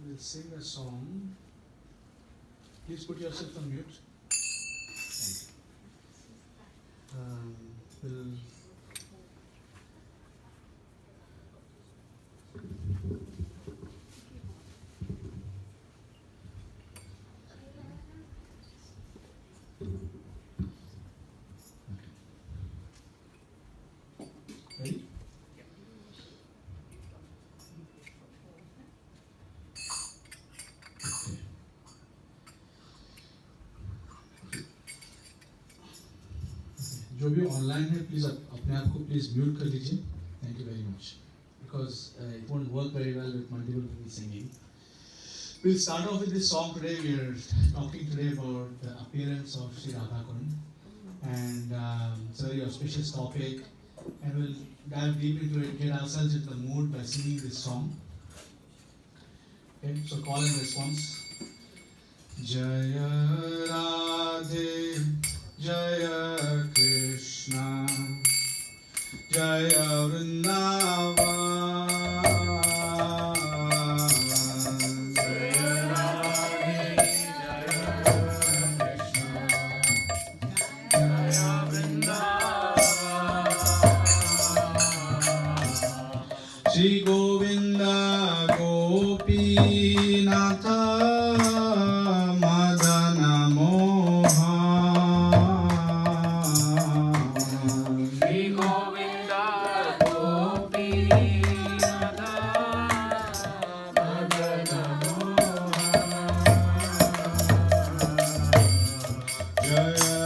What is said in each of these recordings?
we'll sing a song. Please put yourself on mute. Thank you. Ready? जो भी online है please अपने आप को प्लीज म्यूट कर लीजिए. Thank you very much because it won't work very well with multiple people singing. We'll start off with this song today. We are talking today about the appearance of Śrī Rādhā-kuṇḍa, and it's a very auspicious topic, and we'll dive deep into it, get ourselves into the mood by singing this song. Okay, so call and response. Jaya Radhe Jaya Krishna Jaya Vṛndāvana Jaya Radhe Jaya Krishna Jaya Vṛndāvana Śrī Govinda Gopīnatha Jaya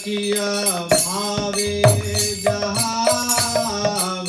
किया भावे जहाँ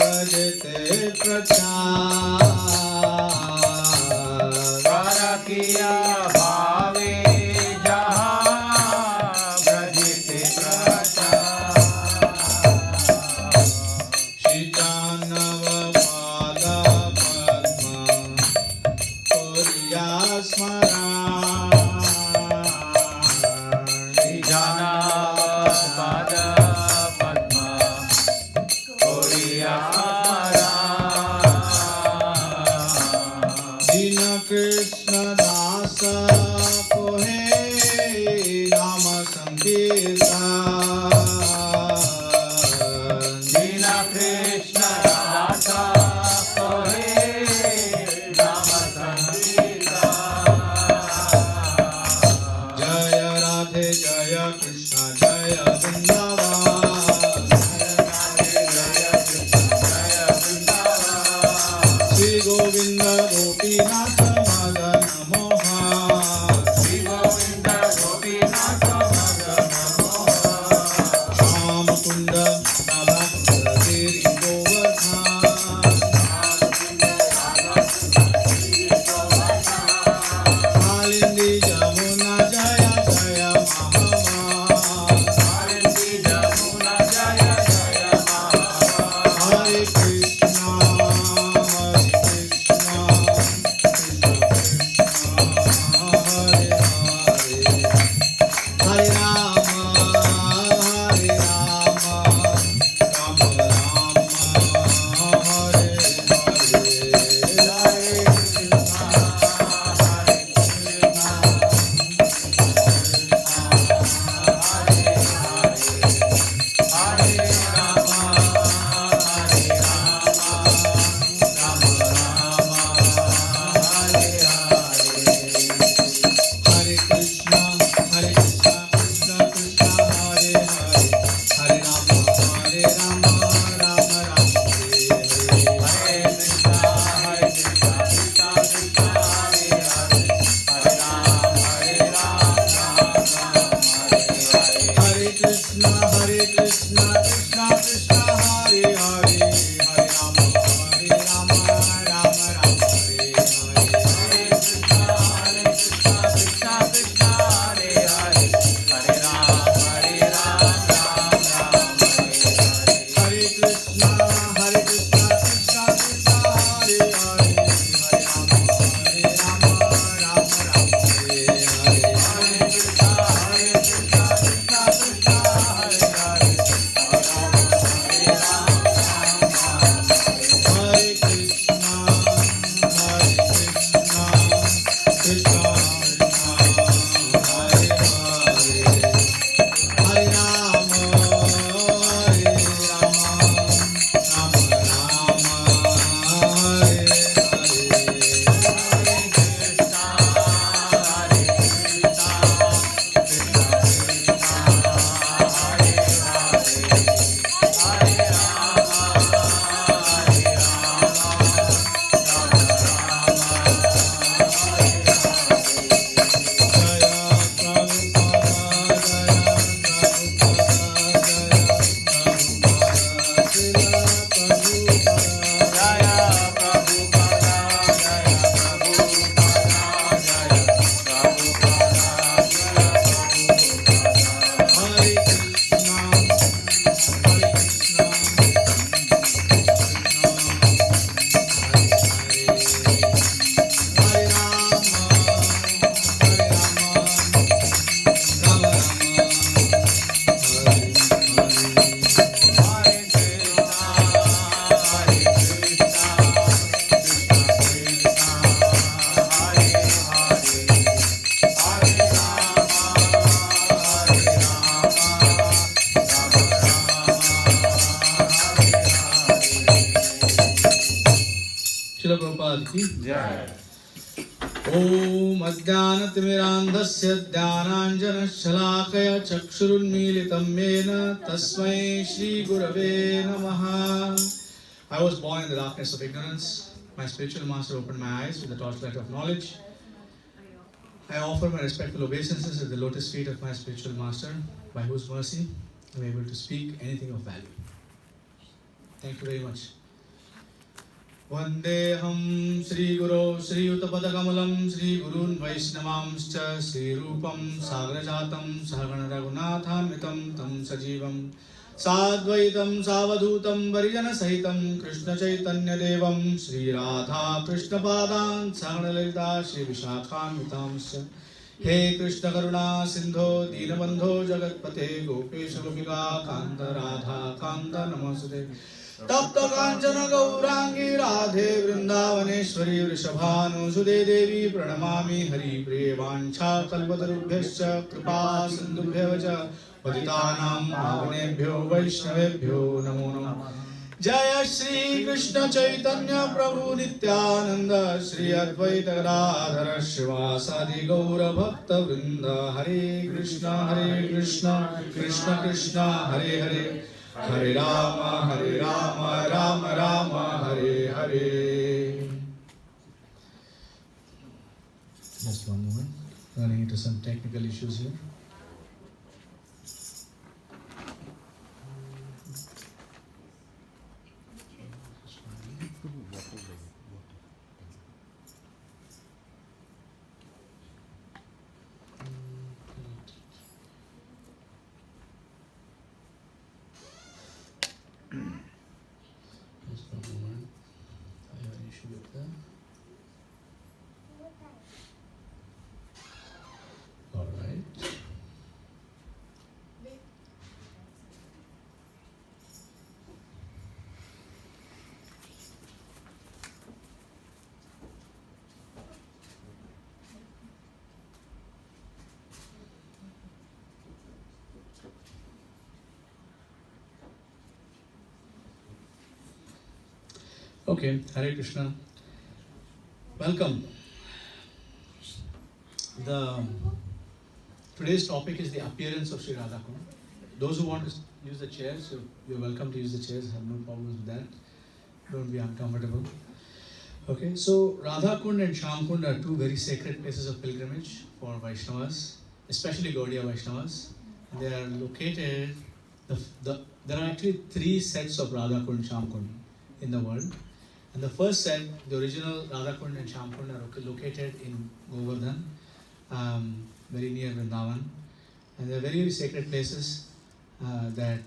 Śrīla Prabhupāda ki Jai. Om Ajnānatimirandhasya Dhyānāñjana-śalākaya Chakshurunmīlitam Yena Tasmai Shri Gurave Namaha. I was born in the darkness of ignorance. My spiritual master opened my eyes with the torchlight of knowledge. I offer my respectful obeisances at the lotus feet of my spiritual master, by whose mercy I am able to speak anything of value. Thank you very much. Vandeham Śrī Guru Śrī Yuta-pada-kamalam Śrī Gurun Vaishnavamscha Śrī Rūpam Sagrajatam Sahagana Raghunathamritam Tam Sajivam Sadvaitam Savadhutam Varijana Sahitam Krishna Caitanya Devam Śrī Rādhā-Kṛṣṇa Pādān Sahagana Lalita Śrī Vishakhanutamscha He Krishna Karuna Sindho Dīnabandho Jagatpate Gopēsha Gopika Kanta Rādhā-kuṇḍa Namaste Tapta Kanchana Gaurangi Radhe Vṛndāvaneswari Vrishabhanusude Devi Pranamami Hari Priye Vancha Kalpatarubhyascha Kripa Sindhubhyavacha Patitanam Pavanebhyo Vaishnavebhyo Namo Namo Jaya Shri Krishna Caitanya Prabhu Nityananda Shri Advaita Gadadhara Śrīvāsadi Gaura Bhakta Vrinda Hare Krishna Krishna Krishna Hare Hare Hare Rama Rama Rama Hare Hare. Just one moment. Running into some technical issues here. Just one moment. I have an issue with that. All right. Okay, Hare Krishna. Welcome. Today's topic is the appearance of Śrī Rādhā-kuṇḍa. Those who want to use the chairs, you're welcome to use the chairs. I have no problems with that. Don't be uncomfortable. Okay, so Rādhā-kuṇḍa and Śyāma-kuṇḍa are two very sacred places of pilgrimage for Vaishnavas, especially Gaudiya Vaishnavas. They are located. There are actually three sets of Rādhā-kuṇḍa and Śyāma-kuṇḍa in the world. And the first set, the original Rādhā-kuṇḍa and Śyāma-kuṇḍa are located in Govardhan, very near Vṛndāvana. And they are very, very sacred places that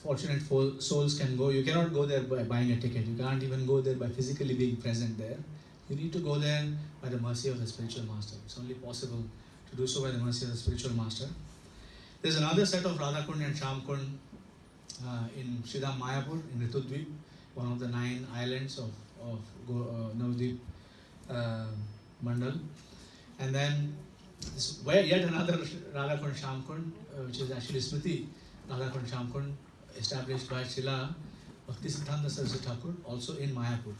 fortunate souls can go. You cannot go there by buying a ticket. You can't even go there by physically being present there. You need to go there by the mercy of the spiritual master. It's only possible to do so by the mercy of the spiritual master. There's another set of Rādhā-kuṇḍa and Śyāma-kuṇḍa in Śrīdham Mayapur, in Ritudvip, one of the 9 islands of Navadvip Mandal. And then yet another Rādhā-kuṇḍa and Śyāma-kuṇḍa, which is actually Smriti Rādhā-kuṇḍa and Śyāma-kuṇḍa, established by Śrīla Bhaktisiddhanta Saraswati Thakur, also in Mayapur,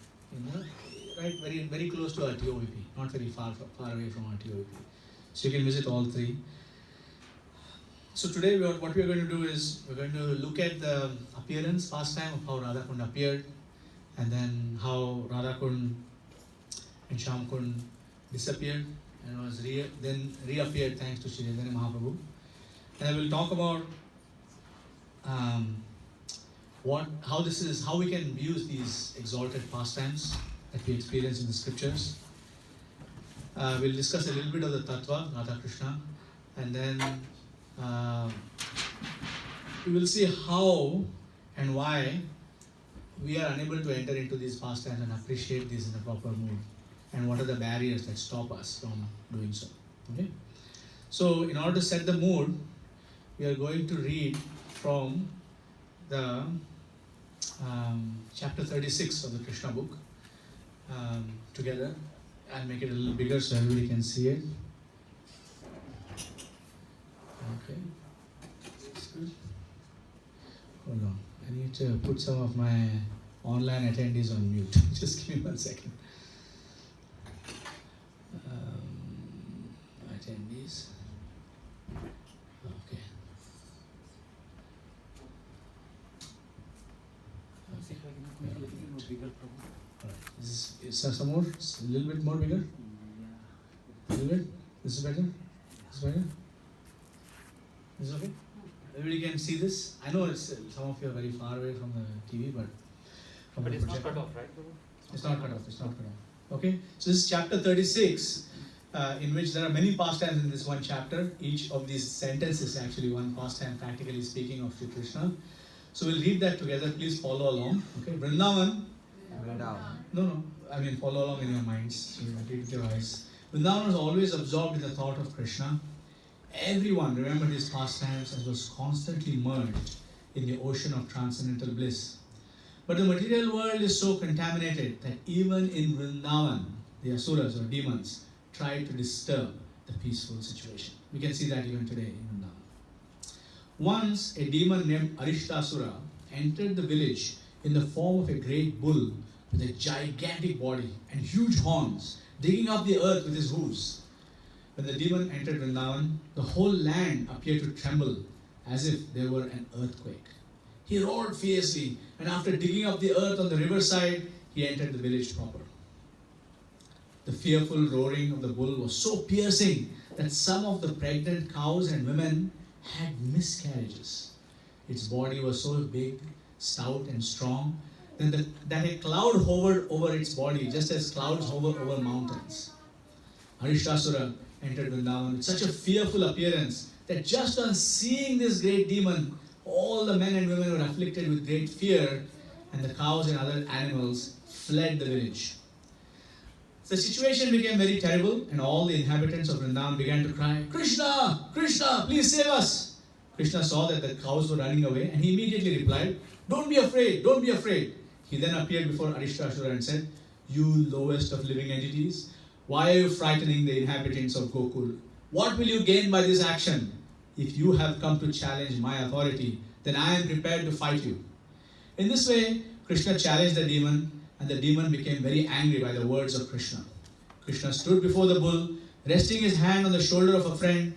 right, very, very close to our TOVP, not very far away from our TOVP. So you can visit all three. So today what we are going to do is we're going to look at the appearance, pastime of how Rādhā-kuṇḍa appeared, and then how Rādhā-kuṇḍa and Śyāma-kuṇḍa disappeared and was then reappeared thanks to Chaitanya Mahāprabhu. And I will talk about how we can use these exalted pastimes that we experience in the scriptures. We'll discuss a little bit of the tattva, Rādhā-Kṛṣṇa, and then we will see how and why we are unable to enter into these pastimes and appreciate these in a proper mood, and what are the barriers that stop us from doing so. Okay? So in order to set the mood, we are going to read from the chapter 36 of the Krishna book together. I'll make it a little bigger so everybody can see it. Okay. That's good. Hold on. I need to put some of my online attendees on mute. Just give me 1 second. Attendees. Okay. Is there some more? A little bit more bigger? A little bit? This is better? This is better? Is it okay? Everybody can see this? I know it's some of you are very far away from the TV, but it's not cut off, right? It's not cut off. It's not cut off. Okay? So this is chapter 36, in which there are many pastimes in this one chapter. Each of these sentences is actually one pastime, practically speaking, of Śrī Krishna. So we'll read that together. Please follow along. Okay? Vṛndāvana. No. I mean, follow along in your minds. So you read with your eyes. Vṛndāvana was always absorbed in the thought of Krishna. Everyone remembered his pastimes and was constantly merged in the ocean of transcendental bliss. But the material world is so contaminated that even in Vṛndāvana, the asuras or demons try to disturb the peaceful situation. We can see that even today in Vṛndāvana. Once, a demon named Ariṣṭāsura entered the village in the form of a great bull with a gigantic body and huge horns, digging up the earth with his hooves. When the demon entered Vṛndāvana, the whole land appeared to tremble as if there were an earthquake. He roared fiercely, and after digging up the earth on the riverside, he entered the village proper. The fearful roaring of the bull was so piercing that some of the pregnant cows and women had miscarriages. Its body was so big, stout and strong that a cloud hovered over its body, just as clouds hover over mountains. Ariṣṭāsura entered Vṛndāvana with such a fearful appearance that just on seeing this great demon, all the men and women were afflicted with great fear, and the cows and other animals fled the village. The situation became very terrible, and all the inhabitants of Vṛndāvana began to cry, "Krishna! Krishna! Please save us!" Krishna saw that the cows were running away, and he immediately replied, "Don't be afraid! Don't be afraid!" He then appeared before Ariṣṭāsura and said, "You lowest of living entities, why are you frightening the inhabitants of Gokul? What will you gain by this action? If you have come to challenge my authority, then I am prepared to fight you." In this way, Krishna challenged the demon, and the demon became very angry by the words of Krishna. Krishna stood before the bull, resting his hand on the shoulder of a friend.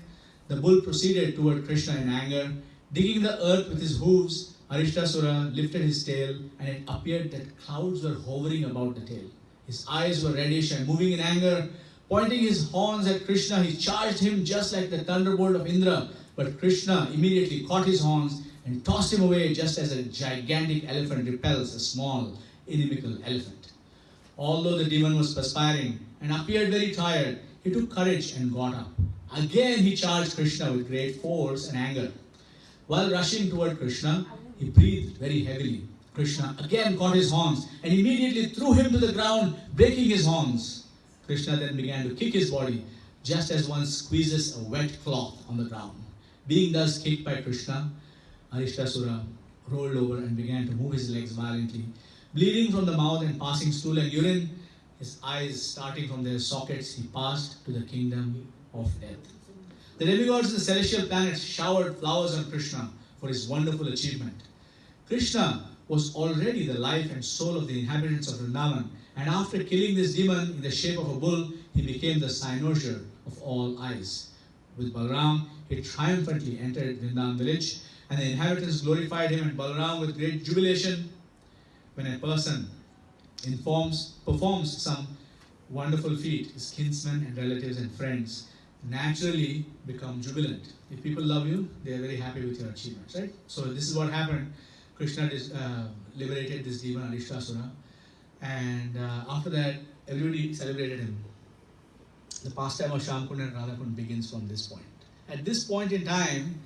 The bull proceeded toward Krishna in anger. Digging the earth with his hooves, Ariṣṭāsura lifted his tail, and it appeared that clouds were hovering about the tail. His eyes were reddish and moving in anger. Pointing his horns at Krishna, he charged him just like the thunderbolt of Indra. But Krishna immediately caught his horns and tossed him away, just as a gigantic elephant repels a small, inimical elephant. Although the demon was perspiring and appeared very tired, he took courage and got up. Again he charged Krishna with great force and anger. While rushing toward Krishna, he breathed very heavily. Krishna again caught his horns and immediately threw him to the ground, breaking his horns. Krishna then began to kick his body, just as one squeezes a wet cloth on the ground. Being thus kicked by Krishna, Ariṣṭāsura rolled over and began to move his legs violently. Bleeding from the mouth and passing stool and urine, his eyes starting from their sockets, he passed to the kingdom of death. The demigods of the celestial planets showered flowers on Krishna for his wonderful achievement. Krishna was already the life and soul of the inhabitants of Vṛndāvana, and after killing this demon in the shape of a bull, he became the cynosure of all eyes. With Balaram, he triumphantly entered Vrindavan village, and the inhabitants glorified him and Balaram with great jubilation. When a person performs some wonderful feat, his kinsmen and relatives and friends naturally become jubilant. If people love you, they are very happy with your achievements, right? So this is what happened. Krishna liberated this demon Ariṣṭāsura, and after that, everybody celebrated him. The pastime of Śyāma-kuṇḍa and Rādhā-kuṇḍa begins from this point. At this point in time,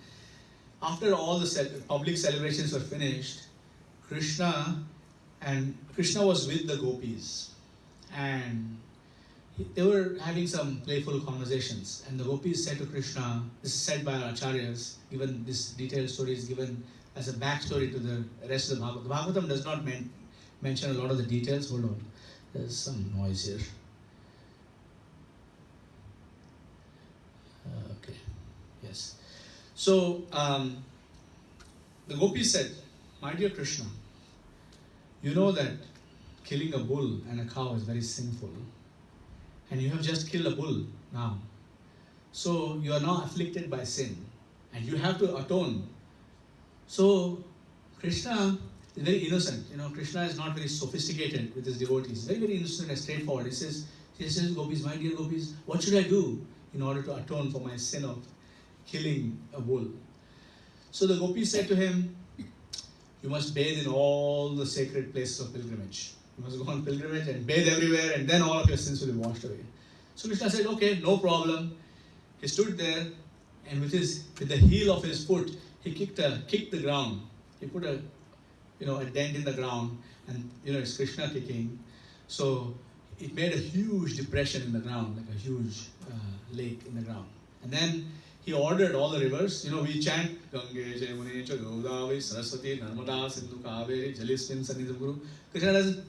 after all the public celebrations were finished, Krishna was with the Gopīs, and they were having some playful conversations. And the Gopīs said to Krishna, this is said by our acharyas, given this detailed story is given as a backstory to the rest of the Bhagavatam. The Bhagavatam does not mention a lot of the details. Hold on, there's some noise here. Okay, yes. So, the Gopis said, "My dear Krishna, you know that killing a bull and a cow is very sinful, and you have just killed a bull now. So you are now afflicted by sin, and you have to atone. So Krishna is very innocent. Krishna is not very sophisticated with his devotees. Very, very innocent and straightforward. He says, Gopīs, my dear Gopīs, what should I do in order to atone for my sin of killing a bull? So the Gopīs said to him, you must bathe in all the sacred places of pilgrimage. You must go on pilgrimage and bathe everywhere, and then all of your sins will be washed away. So Krishna said, okay, no problem. He stood there, and with the heel of his foot, he kicked the ground. He put a dent in the ground, and it's Krishna kicking. So it made a huge depression in the ground, like a huge lake in the ground. And then he ordered all the rivers. We chant Gange, Jamune, Godavari, Saraswati, Narmada, Sindhu, Kaveri, Jalismin, Sannidham Guru. Krishna doesn't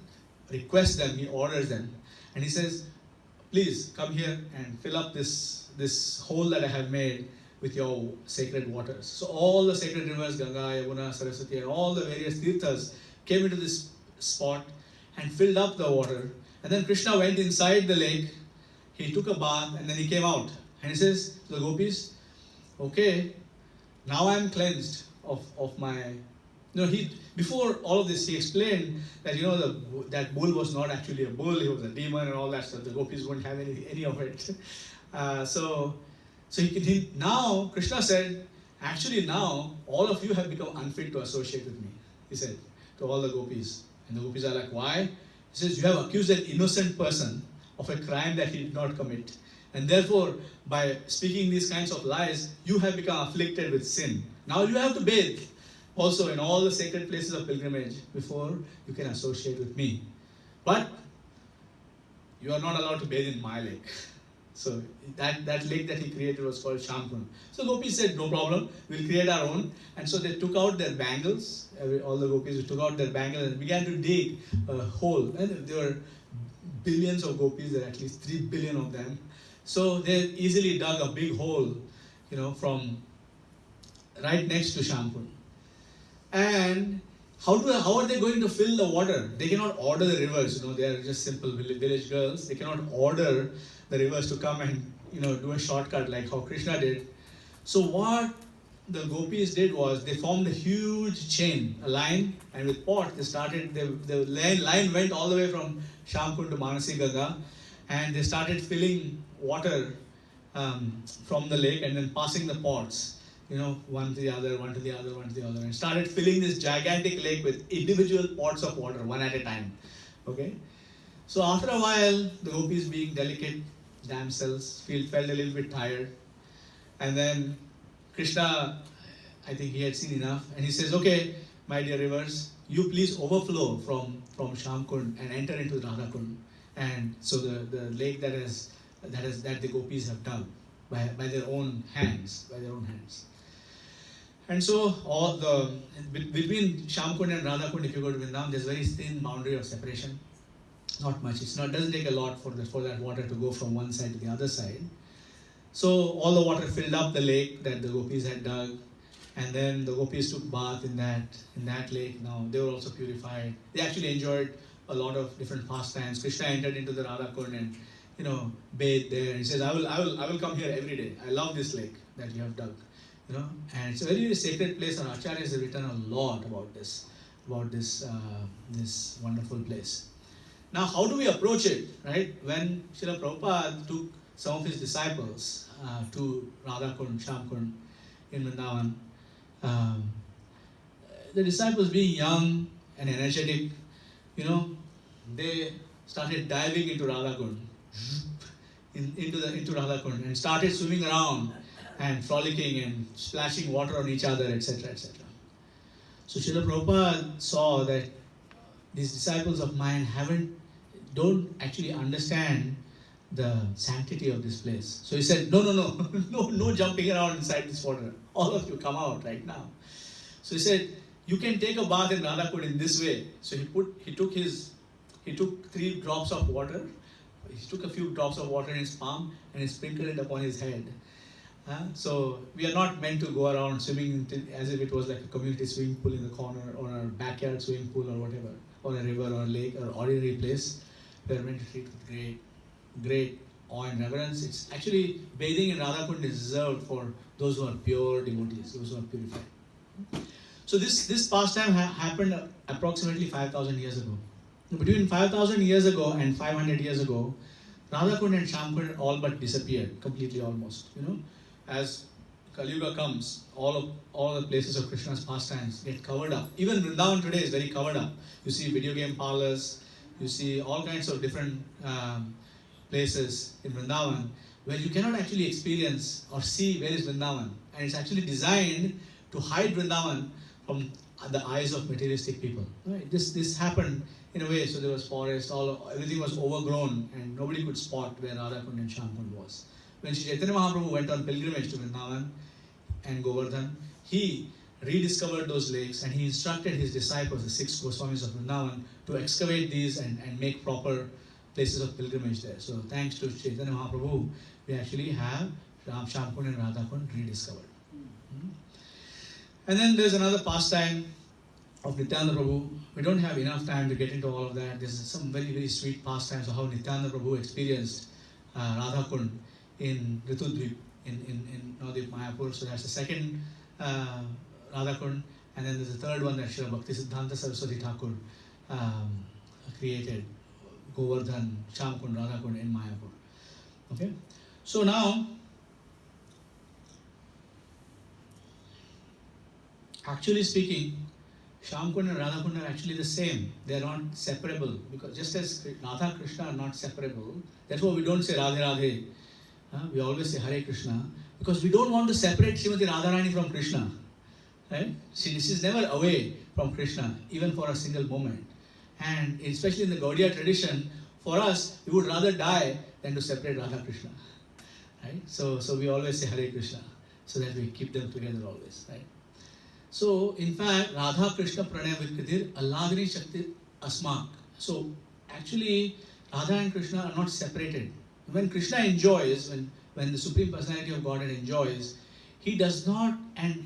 request them, he orders them. And he says, please come here and fill up this hole that I have made with your sacred waters. So all the sacred rivers, Ganga, Yamuna, Saraswati, and all the various tirthas came into this spot and filled up the water. And then Krishna went inside the lake, he took a bath, and then he came out. And he says to the Gopīs, okay, now I am cleansed of my... before all of this, he explained that, that bull was not actually a bull, he was a demon and all that stuff. The Gopīs wouldn't have any of it. So now, Krishna said, actually now, all of you have become unfit to associate with me, he said to all the Gopīs. And the Gopīs are like, why? He says, you have accused an innocent person of a crime that he did not commit. And therefore, by speaking these kinds of lies, you have become afflicted with sin. Now you have to bathe also in all the sacred places of pilgrimage before you can associate with me. But you are not allowed to bathe in my lake. So that lake that he created was called Śyāma-kuṇḍa. So Gopīs said, no problem, we'll create our own. And so they took out their bangles, all the Gopīs took out their bangles and began to dig a hole. And there were billions of Gopīs, there are at least 3 billion of them. So they easily dug a big hole, from right next to Śyāma-kuṇḍa. And how are they going to fill the water? They cannot order the rivers, they are just simple village girls. They cannot order the rivers to come and, do a shortcut like how Krishna did. So what the Gopīs did was they formed a huge chain, a line, and with pot they started, the line went all the way from Śyāma-kuṇḍa to Manasi Ganga, and they started filling water from the lake and then passing the pots, one to the other, one to the other, one to the other, and started filling this gigantic lake with individual pots of water, one at a time. Okay? So after a while, the Gopīs, being delicate damsels, felt a little bit tired. And then Krishna, I think he had seen enough, and he says, okay, my dear rivers, you please overflow from Śyāma-kuṇḍa and enter into Rādhā-kuṇḍa. And so the lake that the Gopīs have dug by their own hands, And so between Śyāma-kuṇḍa and Rādhā-kuṇḍa, if you go to Vṛndāvana, there's a very thin boundary of separation. Not much. It doesn't take a lot for that water to go from one side to the other side. So all the water filled up the lake that the Gopīs had dug, and then the Gopīs took bath in that lake. Now they were also purified. They actually enjoyed a lot of different pastimes. Krishna entered into the Rādhā-kuṇḍa and bathed there. And he says, I will come here every day. I love this lake that you have dug. And it's a very, very sacred place, and Acharyas have written a lot about this wonderful place. Now, how do we approach it, right? When Srila Prabhupada took some of his disciples to Rādhā-kuṇḍa, Śyāma-kuṇḍa in Vṛndāvana, the disciples, being young and energetic, they started diving into Rādhā-kuṇḍa, into Rādhā-kuṇḍa, and started swimming around and frolicking and splashing water on each other, etc., etc. So Srila Prabhupada saw that these disciples of mine don't actually understand the sanctity of this place. So he said, no jumping around inside this water. All of you come out right now. So he said, you can take a bath in Rādhā-kuṇḍa in this way. So he took 3 drops of water. He took a few drops of water in his palm and he sprinkled it upon his head. So we are not meant to go around swimming as if it was like a community swimming pool in the corner or a backyard swimming pool or whatever. or a river or a lake or ordinary place, we are meant to treat with great awe and reverence. It's actually bathing in Rādhā-kuṇḍa is reserved for those who are pure devotees, those who are purified. So this pastime happened approximately 5,000 years ago. Between 5,000 years ago and 500 years ago, Rādhā-kuṇḍa and Śyāma-kuṇḍa all but disappeared completely almost. As Kali Yuga comes, all the places of Krishna's pastimes get covered up. Even Vṛndāvana today is very covered up. You see video game parlors, you see all kinds of different places in Vṛndāvana where you cannot actually experience or see where is Vṛndāvana. And it's actually designed to hide Vṛndāvana from the eyes of materialistic people. Right? This happened in a way, so there was forest, everything was overgrown and nobody could spot where Rādhā-kuṇḍa and Śyāma-kuṇḍa was. When Śrī Chaitanya Mahāprabhu went on pilgrimage to Vṛndāvana and Govardhan, he rediscovered those lakes and he instructed his disciples, the 6 Goswamis of Vṛndāvana, to excavate these and make proper places of pilgrimage there. So thanks to Chaitanya Mahāprabhu, we actually have Śyāma-kuṇḍa and Rādhā-kuṇḍa rediscovered. And then there's another pastime of Nityananda Prabhu. We don't have enough time to get into all of that. There's some very, very sweet pastimes of how Nityananda Prabhu experienced Rādhā-kuṇḍa in Ritudvip, in Navadvip Mayapur. So that's the second Rādhā-kuṇḍa. And then there's the third one that Srila Bhakti Siddhanta Saraswati Thakur created, Govardhan, Śyāma-kuṇḍa, Rādhā-kuṇḍa in Mayapur. Okay? So now, actually speaking, Śyāma-kuṇḍa and Rādhā-kuṇḍa are actually the same. They are not separable. Because just as Rādhā-Kṛṣṇa are not separable, that's why we don't say Rādhe Rādhe. We always say Hare Krishna. Because we don't want to separate Srimati Radharani from Krishna. Right? See, this is never away from Krishna, even for a single moment. And especially in the Gaudiya tradition, for us, we would rather die than to separate Radha-Krishna. Right? So we always say Hare Krishna, so that we keep them together always. Right? So, in fact, Rādhā-Kṛṣṇa Pranaya Vikritir Alladhini Shakti Asmak. So, actually, Radha and Krishna are not separated. When Krishna enjoys, when the Supreme Personality of Godhead enjoys, he does not, and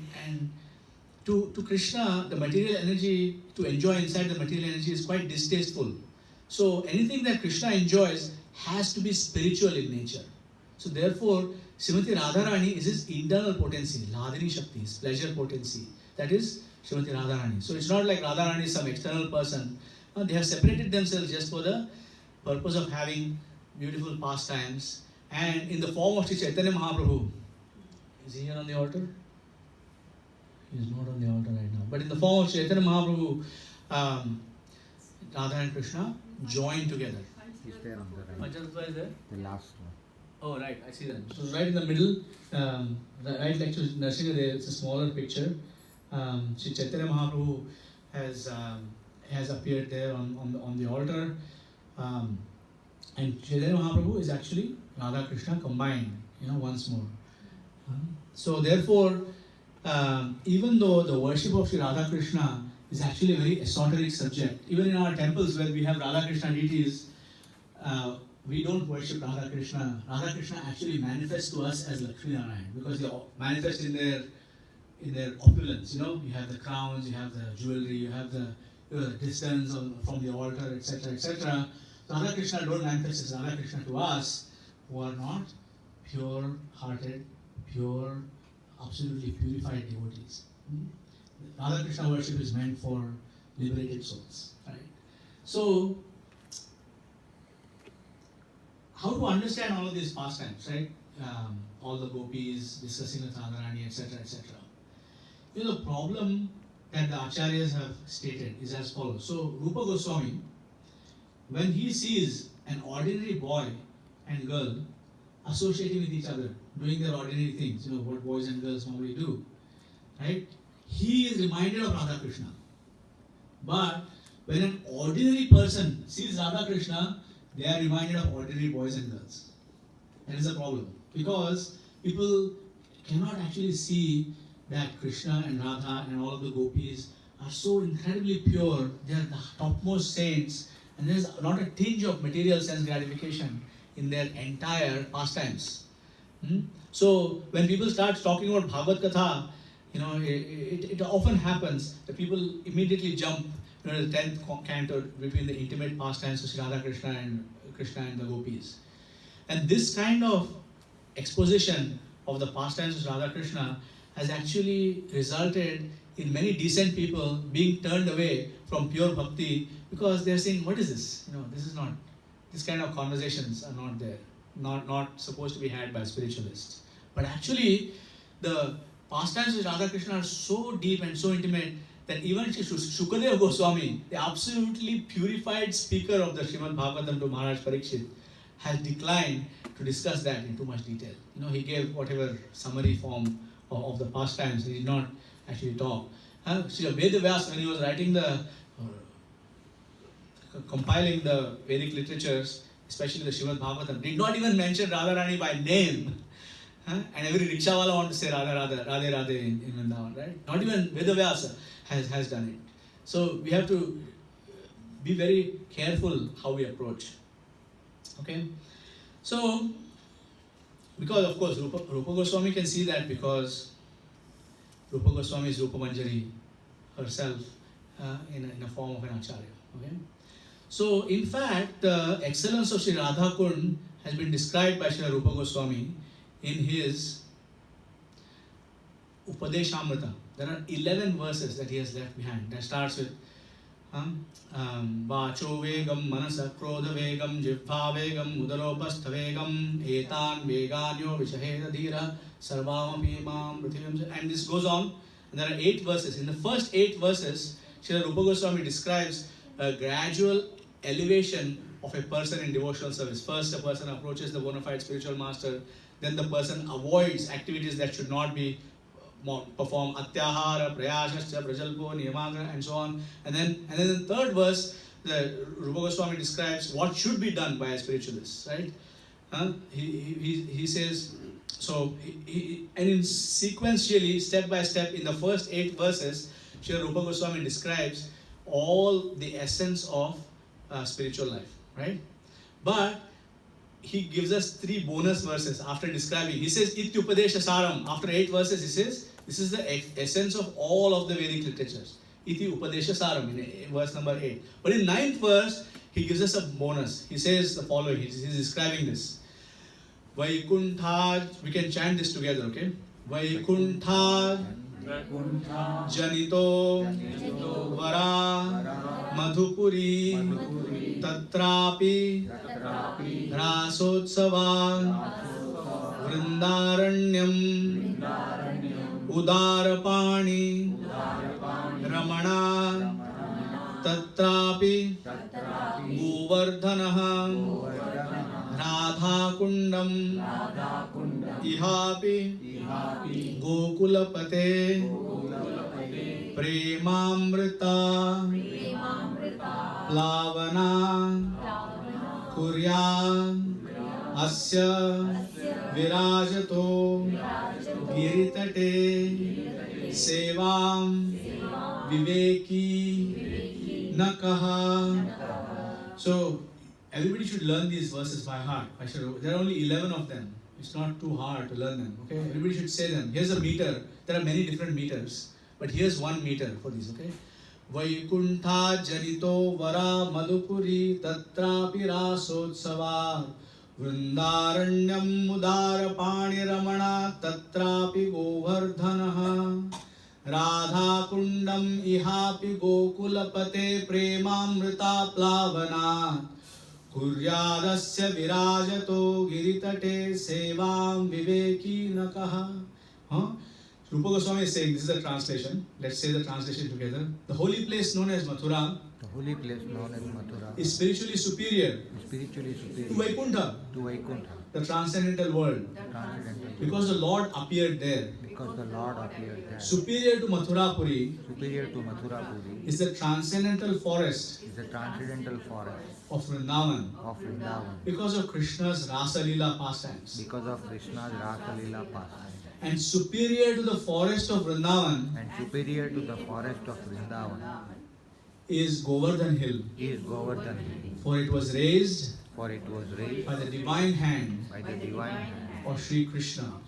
to Krishna, the material energy, to enjoy inside the material energy is quite distasteful. So, anything that Krishna enjoys has to be spiritual in nature. So, therefore, Srimati Radharani is his internal potency, Ladhini Shakti, his pleasure potency. That is Srimati Radharani. So it's not like Radharani is some external person. No, they have separated themselves just for the purpose of having beautiful pastimes. And in the form of Śrī Chaitanya Mahāprabhu, is he here on the altar? He is not on the altar right now. But in the form of Śrī Chaitanya Mahāprabhu, Radha and Krishna join together. He's there on the right. Majasva is there? The last one. Oh, right, I see that. So right in the middle, right next to Narasimha, there is a smaller picture. Śrī Chaitanya Mahāprabhu has appeared there on the altar, and Chaitanya Mahāprabhu is actually Radha-Krishna combined, once more. So therefore, even though the worship of Śrī Rādhā-Kṛṣṇa is actually a very esoteric subject, even in our temples where we have Radha-Krishna deities, we don't worship Radha-Krishna. Radha-Krishna actually manifests to us as Lakshmi Narayan because they manifest in their opulence. You have the crowns, you have the jewelry, you have the distance from the altar, etc., etc. Radha-Krishna don't manifest as Radha-Krishna to us who are not pure-hearted, pure, absolutely purified devotees. Radha-Krishna worship is meant for liberated souls. Right? So, how to understand all of these pastimes, right? All the Gopīs discussing with Radharani, etc., etc. The problem that the Acharyas have stated is as follows. So, Rupa Goswami, when he sees an ordinary boy and girl associating with each other, doing their ordinary things, what boys and girls normally do, right? He is reminded of Radha-Krishna. But when an ordinary person sees Radha-Krishna, they are reminded of ordinary boys and girls. That is the problem. Because people cannot actually see that Krishna and Radha and all of the Gopīs are so incredibly pure. They are the topmost saints, and there is not a tinge of material sense gratification in their entire pastimes. So when people start talking about Bhagavad Katha, it often happens that people immediately jump the 10th canto between the intimate pastimes of Śrī Rādhā-Kṛṣṇa and Krishna and the Gopīs. And this kind of exposition of the pastimes of Rādhā-Kṛṣṇa has actually resulted in many decent people being turned away from pure bhakti because they're saying, what is this? This is not, this kind of conversations are not there, not supposed to be had by spiritualists. But actually, the pastimes of Rādhā-Kṛṣṇa are so deep and so intimate that even Shukadeva Goswami, the absolutely purified speaker of the Srimad Bhagavatam to Maharaj Parikshit, has declined to discuss that in too much detail. He gave whatever summary form of the pastimes. He did not actually talk. Srila Vedavyas, when he was writing compiling the Vedic literatures, especially the Srimad Bhagavatam, did not even mention Radharani by name. And every rickshawala wants to say Radha, Radhe, Radhe in Vṛndāvana, right? Not even Vedavyasa has done it. So we have to be very careful how we approach. Okay? So, because of course Rupa Goswami can see that because Rupa Goswami is Rupa Manjari herself in a form of an acharya. Okay? So, in fact, the excellence of Śrī Rādhā-kuṇḍa has been described by Śrīla Rupa Goswami in his Upadeshamrita. There are 11 verses that he has left behind. That starts with Vacho vegam, manasa krodha vegam, jivha vegam, udaropastha vegam, etan veganyo vishaheda dhira, sarvamapi mam prithivim. And this goes on. And there are 8 verses. In the first 8 verses, Śrīla Rupa Goswami describes a gradual elevation of a person in devotional service. First, a person approaches the bona fide spiritual master. Then the person avoids activities that should not be performed. Atyahara, prayashascha, prajalpo, niyamagra, and so on. And then in the third verse, the Rupa Goswami describes what should be done by a spiritualist. Right? He says, so, and in sequentially, step by step, in the first 8 verses, Śrīla Rupa Goswami describes all the essence of spiritual life, right? But he gives us 3 bonus verses after describing. He says, Ityupadesha Saram. After 8 verses, he says, this is the essence of all of the Vedic literatures. Iti Upadesha Saram, in verse number 8. But in 9th verse, he gives us a bonus. He says the following. He's describing this. Vaikuntha, we can chant this together, okay? Vaikuntha Janito Vara Madhupuri Tatrapi Rāsotsava Vṛndāranyam Udarapani Ramana Tatrapi Govardhanaha Rādhā-kuṇḍam Ihapi Gokulapate Premamrita Plavana Kurya Asya Virajato Giritate Sevam Viveki Nakaha. So everybody should learn these verses by heart. There are only 11 of them. It's not too hard to learn them. Okay, everybody should say them. Here's a meter. There are many different meters, but here's 1 meter for these. Okay. Vaikuntha Janito Vara Madhupuri Tatrapi Rāsotsava Vṛndāranyam Udarapani Ramana Tatrapi Govardhanaha Rādhā-kuṇḍam Ihapi Gokulapate Premamrita Plavana Kuryādasya Virajato Giritate Sevam Viveki Nakaha. Rupa Goswami is saying, this is the translation. Let's say the translation together. The holy place known as Mathura is spiritually superior to Vaikuntha, the transcendental world. Because the Lord appeared there. Superior to Mathurapuri is the transcendental forest of Vṛndāvana. Because of Krishna's Rāsa līlā pastimes. And superior to the forest of Vṛndāvana is Govardhan Hill. For it was raised by the divine hand of Śrī Krishna.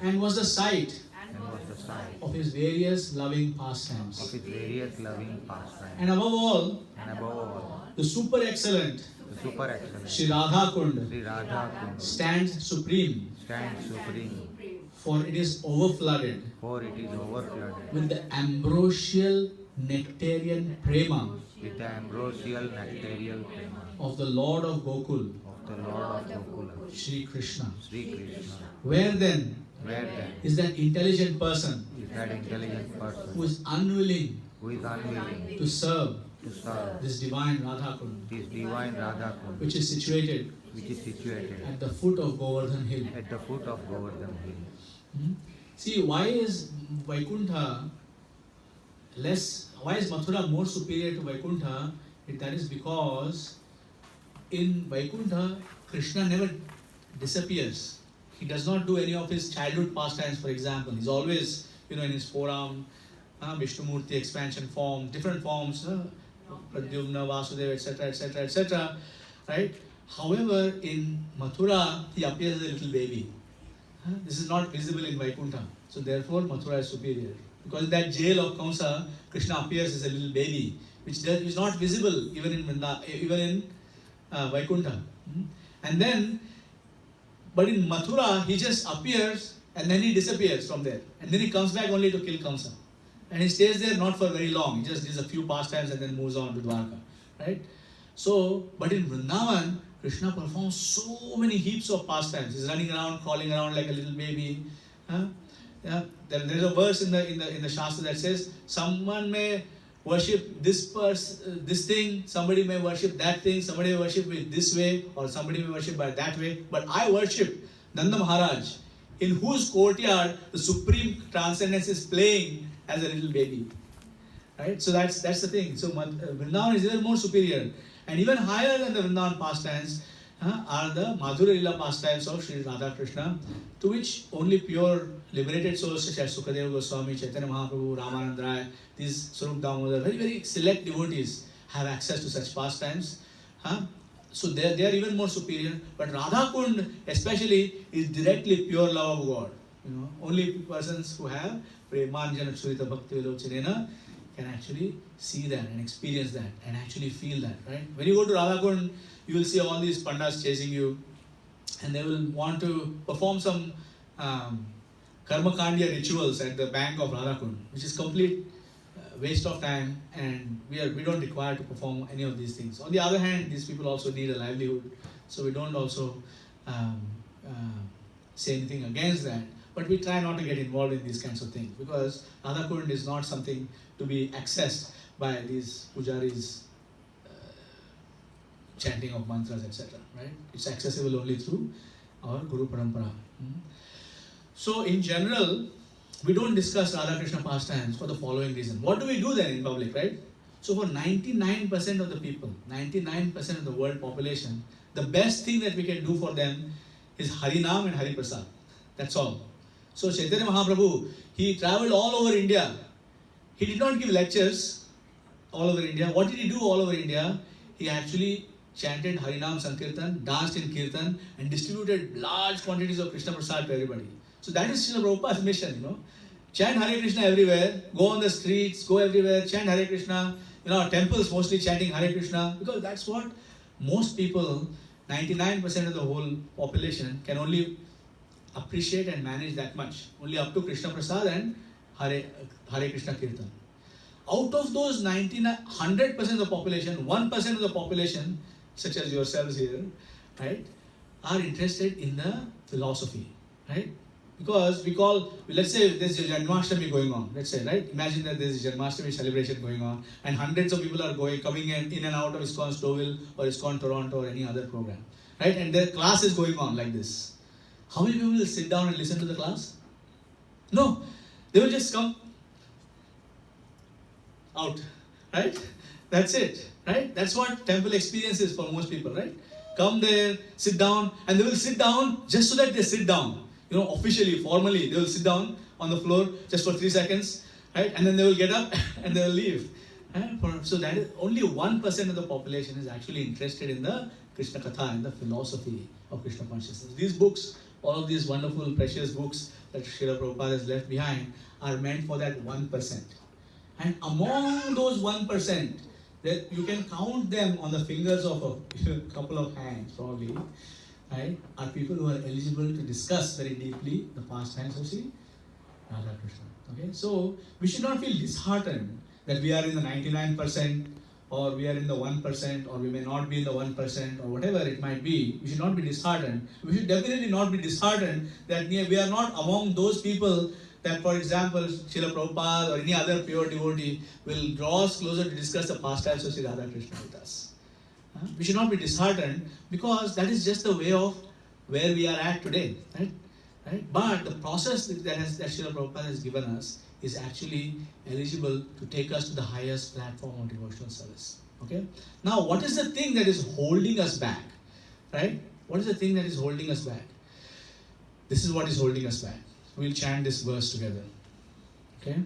And was the site and was the sight of his various loving pastimes. of his various loving pastimes. And above all, And above all, the super excellent the super excellent Śrī Rādhā-kuṇḍa Śrī Rādhā-kuṇḍa stands supreme, stands supreme, for it is overflooded for it is overflooded with the ambrosial nectarian prema with the ambrosial nectarial prema of the Lord of Gokul, of the Lord of Gokula, Śrī Krishna. Śrī Krishna. Where then Where then is that intelligent person is that intelligent who person is unwilling who is unwilling to serve to serve this divine Rādhā-kuṇḍa, this divine Rādhā-kuṇḍa, which is situated which is situated at the foot of Govardhan hill? at the foot of Govardhan Hill? See, why is Vaikuntha less, why is Mathura more superior to Vaikuntha? That is because in Vaikuntha, Krishna never disappears. He does not do any of his childhood pastimes, for example. He's always, in his forearm, Vishnumurti expansion form, different forms, Pradyumna, Vasudeva, etc., etc., etc. Right? However, in Mathura, he appears as a little baby. This is not visible in Vaikuntha. So therefore, Mathura is superior. Because in that jail of Kamsa, Krishna appears as a little baby, which is not visible even in Vaikuntha. And then, but in Mathura, he just appears and then he disappears from there. And then he comes back only to kill Kamsa. And he stays there not for very long. He just does a few pastimes and then moves on to Dwarka. Right? So, but in Vṛndāvana, Krishna performs so many heaps of pastimes. He's running around, crawling around like a little baby. There's a verse in the Shastra that says, someone may worship this thing, somebody may worship that thing, somebody may worship it this way, or somebody may worship by that way. But I worship Nanda Maharaj, in whose courtyard the supreme transcendence is playing as a little baby. Right? So that's the thing. So Vṛndāvana is even more superior. And even higher than the Vṛndāvana pastimes are the Madhura Līlā pastimes of Śrī Rādhā-Kṛṣṇa, to which only pure liberated souls such as Sukadeva Goswami, Caitanya Mahāprabhu, Ramananda Rai, these Swarup Damodar, very, very select devotees have access to such pastimes. So they are even more superior. But Rādhā-kuṇḍa especially is directly pure love of God. Only persons who have Premanjana Churita Bhakti Vilochanena can actually see that and experience that and actually feel that, right? When you go to Rādhā-kuṇḍa, you will see all these pandas chasing you and they will want to perform some karma-kandya rituals at the bank of Rādhā-kuṇḍa, which is complete waste of time, and we don't require to perform any of these things. On the other hand, these people also need a livelihood, so we don't also say anything against that. But we try not to get involved in these kinds of things because Rādhā-kuṇḍa is not something to be accessed by these pujaris chanting of mantras, etc. Right? It's accessible only through our Guru Parampara. So in general, we don't discuss Radha-Krishna pastimes for the following reason. What do we do then in public, right? So for 99% of the people, 99% of the world population, the best thing that we can do for them is Harinam and Hari Prasad. That's all. So Chaitanya Mahāprabhu, he traveled all over India. He did not give lectures all over India. What did he do all over India? He actually chanted Harinam Sankirtan, danced in Kīrtan, and distributed large quantities of Krishna Prasad to everybody. So that is Srila Prabhupada's mission, Chant Hare Krishna everywhere, go on the streets, go everywhere, chant Hare Krishna. Temples mostly chanting Hare Krishna, because that's what most people, 99% of the whole population, can only appreciate and manage that much. Only up to Krishna Prasad and Hare Krishna Kirtan. Out of those 100% of the population, 1% of the population, such as yourselves here, right, are interested in the philosophy, right? Because let's say there's a Janmashtami going on, let's say, right? Imagine that there's a Janmashtami celebration going on and hundreds of people are coming in and out of ISKCON Stouffville or ISKCON Toronto or any other program, right? And their class is going on like this. How many people will sit down and listen to the class? No, they will just come out, right? That's it, right? That's what temple experience is for most people, right? Come there, sit down, and they will sit down just so that they sit down. Officially, formally, they will sit down on the floor just for 3 seconds, right? And then they will get up and they will leave. So that is only 1% of the population is actually interested in the Krishna Katha and the philosophy of Krishna consciousness. These books all of these wonderful, precious books that Srila Prabhupada has left behind are meant for that 1%. And among those 1%, that you can count them on the fingers of a couple of hands, probably, right, are people who are eligible to discuss very deeply the pastimes of Śrī Rādhā-Kṛṣṇa. Okay, so we should not feel disheartened that we are in the 99%, or we are in the 1%, or we may not be in the 1%, or whatever it might be. We should not be disheartened. We should definitely not be disheartened that we are not among those people that, for example, Srila Prabhupada or any other pure devotee will draw us closer to discuss the pastimes of Śrī Rādhā-Kṛṣṇa with us. We should not be disheartened, because that is just the way of where we are at today. Right? But the process that Srila Prabhupada has given us is actually eligible to take us to the highest platform of devotional service. Okay? Now, what is the thing that is holding us back? Right? What is the thing that is holding us back? This is what is holding us back. We'll chant this verse together. Okay?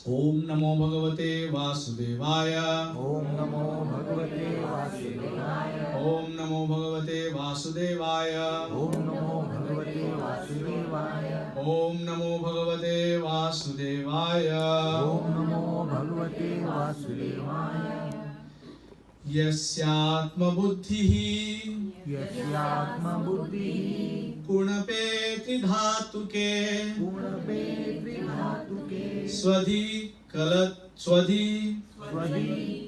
Om Namo Bhagavate Vasudevaya. Om Namo Bhagavate Vasudevaya. Om Namo Bhagavate Vasudevaya. Om Namo Bhagavate Vasudevaya. Om Namo Bhagavate Vasudevaya. Om Namo Bhagavate Vasudevaya. Yasyatma buddhihi Yasyatma buddhihi Punapeti dhatuke Punapeti dhatuke Swadhi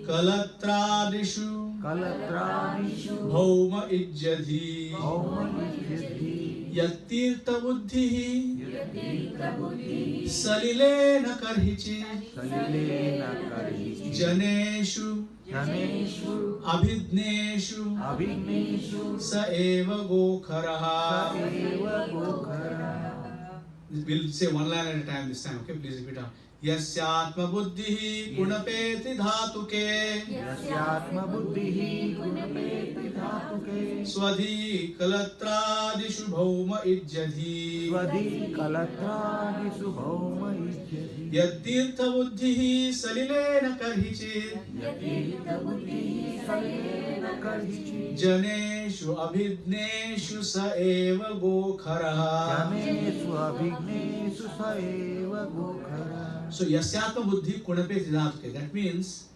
kalatradishu Kalatradishu Bhauma ijjadhi Bhauma ijjadhi Yattirtha buddhihi Yattirtha buddhihi Salilena karhichi Salilena karhichi Janeshu Janeshu Abhidneshu Abhigneshu Sa eva gokharaha. Eva Gokhara. We'll say one line at a time this time, okay? Please repeat out. Yasyatma buddhihi punapeti dhatuke Yasyatma buddhihi Punapeti dhatuke Swadhi kalatradishu bhauma ijjadhi Swadhi Kalatradishu Bhauma ijjadhi Yattirtha buddhihi salilena karhichit Yatirtha buddhihi Salena karhichi Janeshu abhidneshu sa eva gokharaha. Janeshu Abhigneshu Sa Eva Gokhara. So yasyatma buddhi punapeti dhatuke. That means,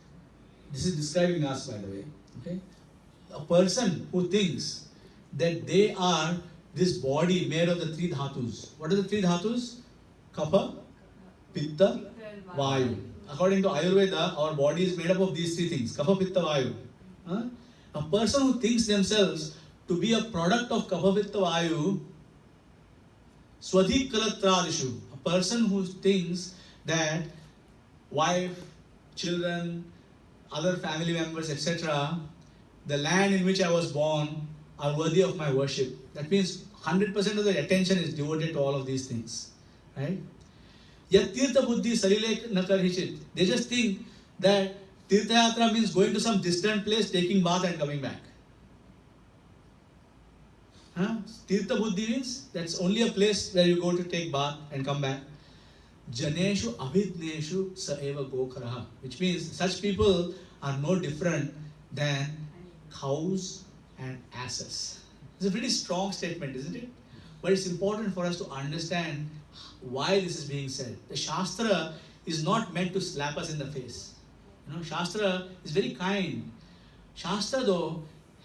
this is describing us, by the way. Okay? A person who thinks that they are this body made of the three dhatus. What are the three dhatus? Kapha, Pitta, Vayu. According to Ayurveda, our body is made up of these three things. Kapha, Pitta, Vayu. A person who thinks themselves to be a product of Kapha, Pitta, Vayu, Swadhi Kalatradishu. A person who thinks that wife, children, other family members, etc., the land in which I was born are worthy of my worship. That means 100% of the attention is devoted to all of these things. Right? Yat tirtha buddhi sarile nakarhichit. They just think that tirtha yatra means going to some distant place, taking bath and coming back. Tirtha buddhi means that's only a place where you go to take bath and come back. Janeshu abhidneshu sa eva gokharaha. Which means such people are no different than cows and asses. It's a pretty strong statement, isn't it? But it's important for us to understand why this is being said. The Shastra is not meant to slap us in the face. Shastra is very kind. Shastra, though,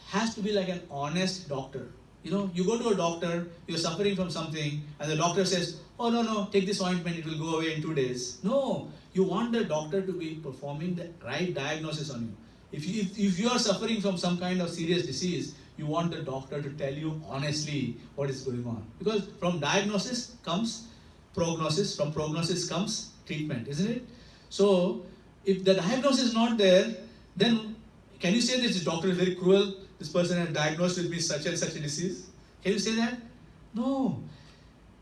has to be like an honest doctor. You go to a doctor, you're suffering from something, and the doctor says, oh no, take this ointment, it will go away in 2 days. No, you want the doctor to be performing the right diagnosis on you. If you are suffering from some kind of serious disease, you want the doctor to tell you honestly what is going on. Because from diagnosis comes prognosis, from prognosis comes treatment, isn't it? So, if the diagnosis is not there, then can you say this doctor is very cruel? This person has diagnosed with me such and such a disease. Can you say that? No.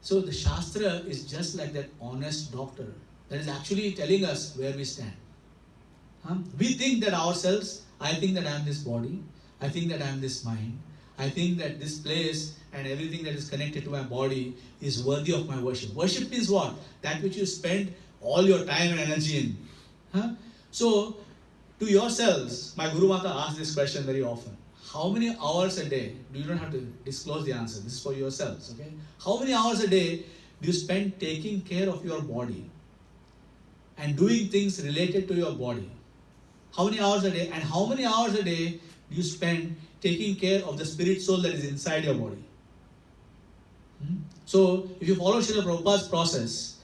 So the Shastra is just like that honest doctor that is actually telling us where we stand. We think that ourselves, I think that I am this body, I think that I am this mind, I think that this place and everything that is connected to my body is worthy of my worship. Worship is what? That which you spend all your time and energy in. So, to yourselves, my Guru Mata asks this question very often. how many hours a day, you don't have to disclose the answer, this is for yourselves, okay? How many hours a day do you spend taking care of your body and doing things related to your body? How many hours a day, and how many hours a day do you spend taking care of the spirit soul that is inside your body? So, if you follow Srila Prabhupada's process,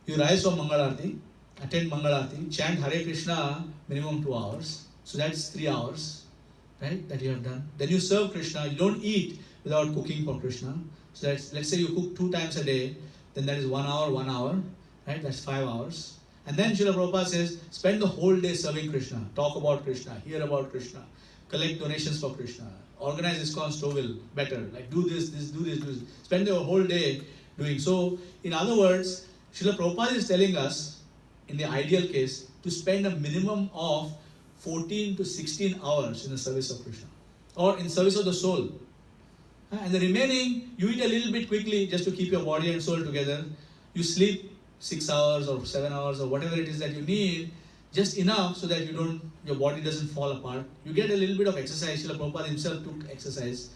you rise from Mangalarti, attend Mangalarti, chant Hare Krishna minimum 2 hours, so that's 3 hours, right, that you have done. Then you serve Krishna, you don't eat without cooking for Krishna. So that's, let's say you cook 2 times a day, then that is 1 hour, right, that's 5 hours. And then Srila Prabhupada says, spend the whole day serving Krishna, talk about Krishna, hear about Krishna, collect donations for Krishna, organize ISKCON Stowell better, like do this, do this. Spend the whole day doing. So, in other words, Srila Prabhupada is telling us, in the ideal case, to spend a minimum of 14 to 16 hours in the service of Krishna, or in service of the soul. And the remaining, you eat a little bit quickly just to keep your body and soul together. You sleep 6 hours or 7 hours or whatever it is that you need, just enough so that your body doesn't fall apart. You get a little bit of exercise. Srila Prabhupada himself took exercise,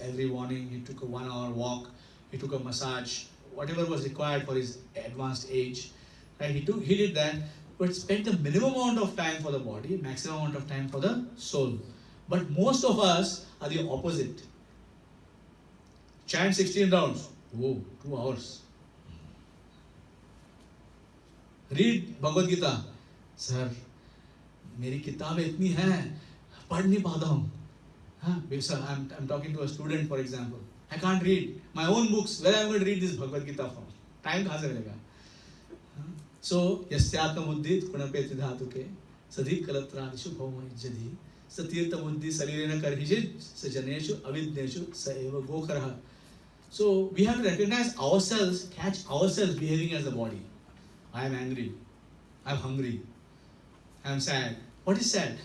every morning he took a 1 hour walk, he took a massage, whatever was required for his advanced age. Right? He did that, but spent the minimum amount of time for the body, maximum amount of time for the soul. But most of us are the opposite. Chant 16 rounds. Whoa, 2 hours. Read Bhagavad Gita. Sir, मेरी किताबें इतनी हैं, पढ़ नहीं पाता हूँ. Sir, I'm talking to a student, for example. I can't read my own books. Where am I going to read this Bhagavad Gita from? Time कहाँ से मिलेगा? So, यस्यात्म बुद्धि कुणपेति धातुके सधि कलत्रादिषु भौमयज्जधि सतीर्थ बुद्धि शरीरेण कर्हिजित सजनेषु अविद्येषु स एव गोकरः. So, we have to recognize ourselves, catch ourselves behaving as the body. I am angry. I am hungry. I am sad. What is sad?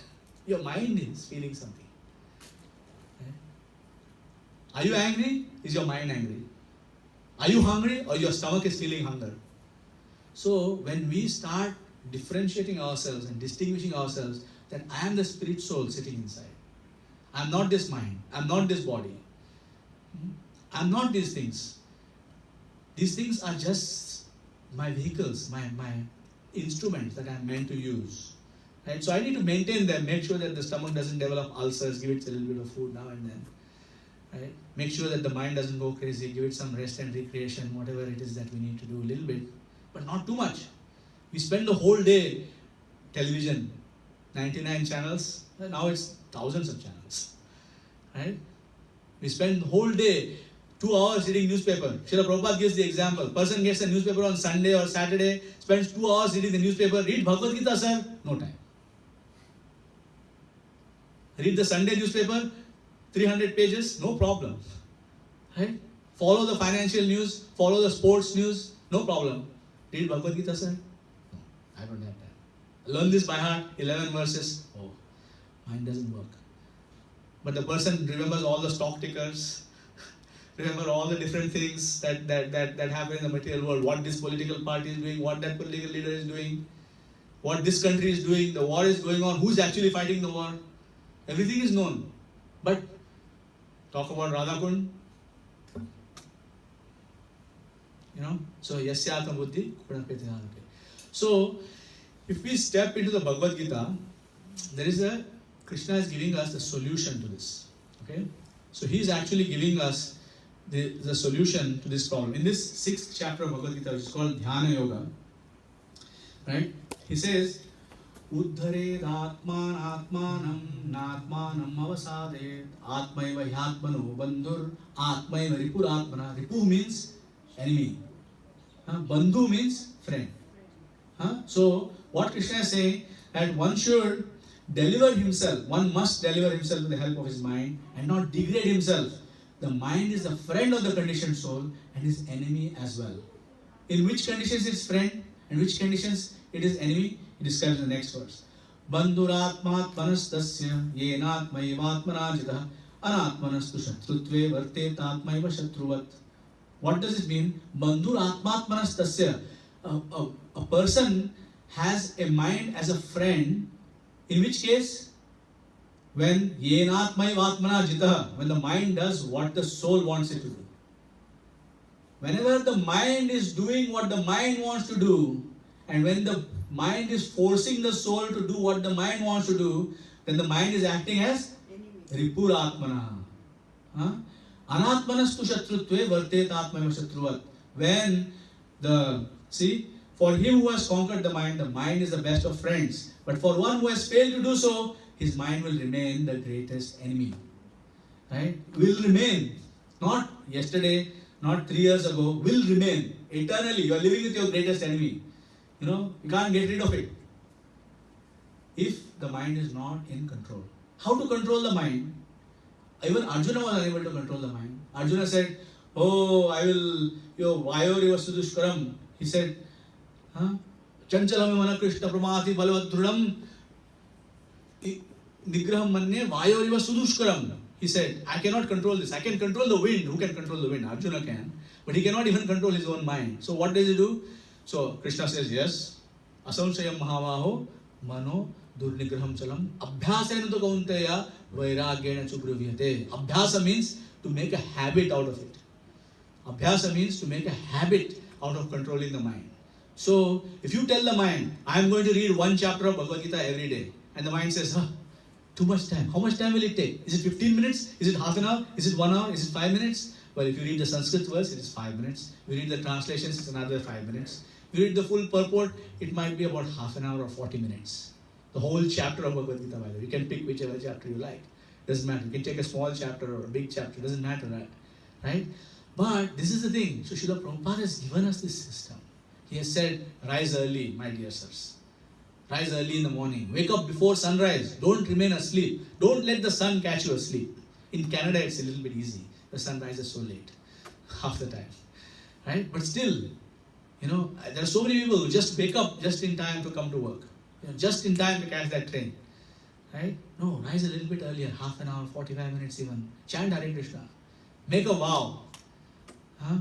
Your mind is feeling something. Are you angry? Is your mind angry? Are you hungry or your stomach is feeling hunger? So when we start differentiating ourselves and distinguishing ourselves, that I am the spirit soul sitting inside. I am not this mind. I am not this body. I am not these things. These things are just my vehicles, my instruments that I am meant to use. Right? So I need to maintain them, make sure that the stomach doesn't develop ulcers, give it a little bit of food now and then. Right? Make sure that the mind doesn't go crazy, give it some rest and recreation, whatever it is that we need to do a little bit, but not too much. We spend the whole day, television, 99 channels, now it's thousands of channels. Right? We spend the whole day, 2 hours reading newspaper. Srila Prabhupada gives the example. Person gets a newspaper on Sunday or Saturday, spends 2 hours reading the newspaper. Read Bhagavad Gita, sir? No time. Read the Sunday newspaper, 300 pages, no problem. Right? Follow the financial news, follow the sports news, no problem. Read Bhagavad Gita, sir? No, I don't have time. Learn this by heart, 11 verses. Oh, mine doesn't work. But the person remembers all the stock tickers, remember all the different things that happen in the material world, what this political party is doing, what that political leader is doing, what this country is doing, the war is going on, who's actually fighting the war. Everything is known. But talk about Rādhā-kuṇḍa. So yasyātam buddhi kuṇapeti dhānake. So if we step into the Bhagavad Gita, Krishna is giving us the solution to this. Okay? So he is actually giving us the solution to this problem. In this 6th chapter of Bhagavad Gita, which is called Dhyana Yoga, right? He says, Uddhared atman atmanam natmanam avasade atmaiva hyatmano bandhur atmaiva ripuratmana. Ripu means enemy. Bandhu means friend. So what Krishna is saying, that one should deliver himself, one must deliver himself with the help of his mind and not degrade himself. The mind is the friend of the conditioned soul and his enemy as well. In which conditions it is friend and which conditions it is enemy? He describes in the next verse. Bandhuratmatmanastasya yenatmaivatmanajita anatmanastu shatrutve vartetatmaiva shatruvat. What does it mean? Bandhuratmatmanastasya. A person has a mind as a friend, in which case when yenatmaivatmana jitaha, when the mind does what the soul wants it to do. Whenever the mind is doing what the mind wants to do, and when the mind is forcing the soul to do what the mind wants to do, then the mind is acting as ripuratmana. Anatmanastu shatrutve vartet atmaiva shatruvat. When for him who has conquered the mind is the best of friends. But for one who has failed to do so, his mind will remain the greatest enemy. Right? Will remain. Not yesterday, not 3 years ago, will remain. Eternally, you are living with your greatest enemy. You can't get rid of it. If the mind is not in control. How to control the mind? Even Arjuna was unable to control the mind. Arjuna said, "Oh, I will, Vayoriva Sudushkaram." He said, Chanchalam mana Krishna pramati balavad dhrudam nigraham manye Vayoriva Sudushkaram. He said, I cannot control this. I can control the wind. Who can control the wind? Arjuna can. But he cannot even control his own mind. So what does he do? So Krishna says, yes. Asamsayam mahavaho mano durnigraham chalam abhyasena to kaunteya vairagyena chubruviyate. Abhyasa means to make a habit out of it. Abhyasa means to make a habit out of controlling the mind. So if you tell the mind, I am going to read 1 chapter of Bhagavad Gita every day, and the mind says, too much time. How much time will it take? Is it 15 minutes? Is it half an hour? Is it 1 hour? Is it 5 minutes? Well, if you read the Sanskrit verse, it is 5 minutes. If you read the translations, it's another 5 minutes. If you read the full purport, it might be about half an hour or 40 minutes. The whole chapter of Bhagavad Gita, by the way. You can pick whichever chapter you like. Doesn't matter. You can take a small chapter or a big chapter. Doesn't matter, right? But this is the thing. So Srila Prabhupada has given us this system. He has said, rise early, my dear sirs. Rise early in the morning. Wake up before sunrise. Don't remain asleep. Don't let the sun catch you asleep. In Canada, it's a little bit easy. The sun rises so late, half the time, right? But still, there are so many people who just wake up just in time to come to work, just in time to catch that train, right? No, rise a little bit earlier, half an hour, 45 minutes even. Chant Hare Krishna. Make a vow.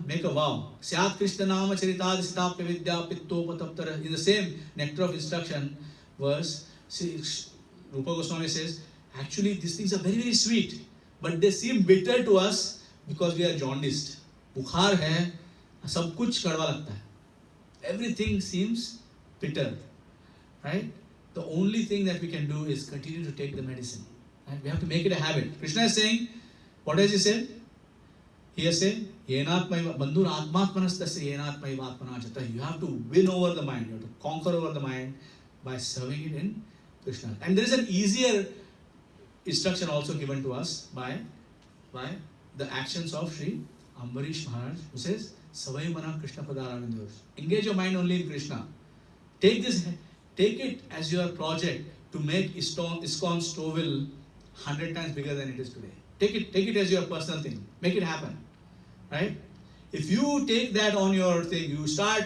Make a vow. Syat Krishna Nama Charitad Sitapya Vidya Pitto Pataptara. In the same Nectar of Instruction verse, Rupa Goswami says, actually these things are very, very sweet, but they seem bitter to us because we are jaundiced. Bukhar hai, sab kuch kadwa lagta hai. Everything seems bitter, right? The only thing that we can do is continue to take the medicine. Right? We have to make it a habit. Krishna is saying, what has he said? He has said, Yenatmaiva bandhur atmatmanastasya yenatmaivatmana jata. You have to win over the mind. You have to conquer over the mind by serving it in Krishna. And there is an easier instruction also given to us by the actions of Sri Ambarish Maharaj, who says, Savai mana Krishna padaravindos. Engage your mind only in Krishna. Take it as your project to make ISKCON Stouffville 100 times bigger than it is today. Take it as your personal thing. Make it happen. Right? If you take that on your thing, you start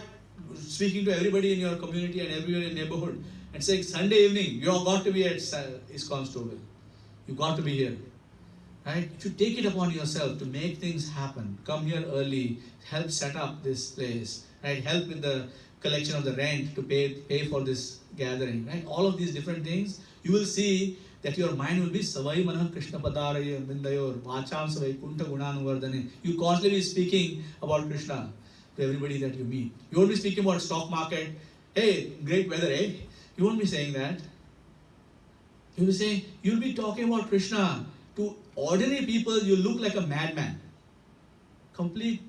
speaking to everybody in your community and everywhere in neighborhood and saying, Sunday evening, you have got to be at ISKCON Stouffville. You got to be here. Right? If you take it upon yourself to make things happen, come here early, help set up this place, right? Help with the collection of the rent to pay for this gathering, right? All of these different things, you will see that your mind will be Savai Manah Krishna Padaraya Mindayor Vacham Savai Kunta Gunanuvardhane. You constantly be speaking about Krishna to everybody that you meet. You won't be speaking about stock market. Hey, great weather, eh? You won't be saying that. You'll be talking about Krishna. To ordinary people, you look like a madman. Complete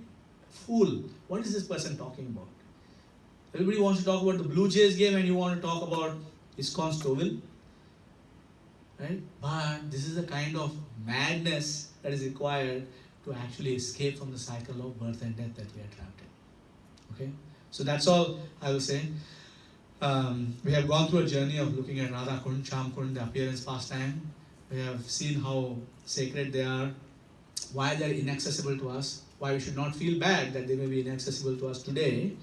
fool. What is this person talking about? Everybody wants to talk about the Blue Jays game and you want to talk about ISKCON Stouffville. Right? But this is the kind of madness that is required to actually escape from the cycle of birth and death that we are trapped in. Okay? So that's all I will say. We have gone through a journey of looking at Rādhā-kuṇḍa, Śyāma-kuṇḍa, the appearance pastime. We have seen how sacred they are, why they are inaccessible to us, why we should not feel bad that they may be inaccessible to us today.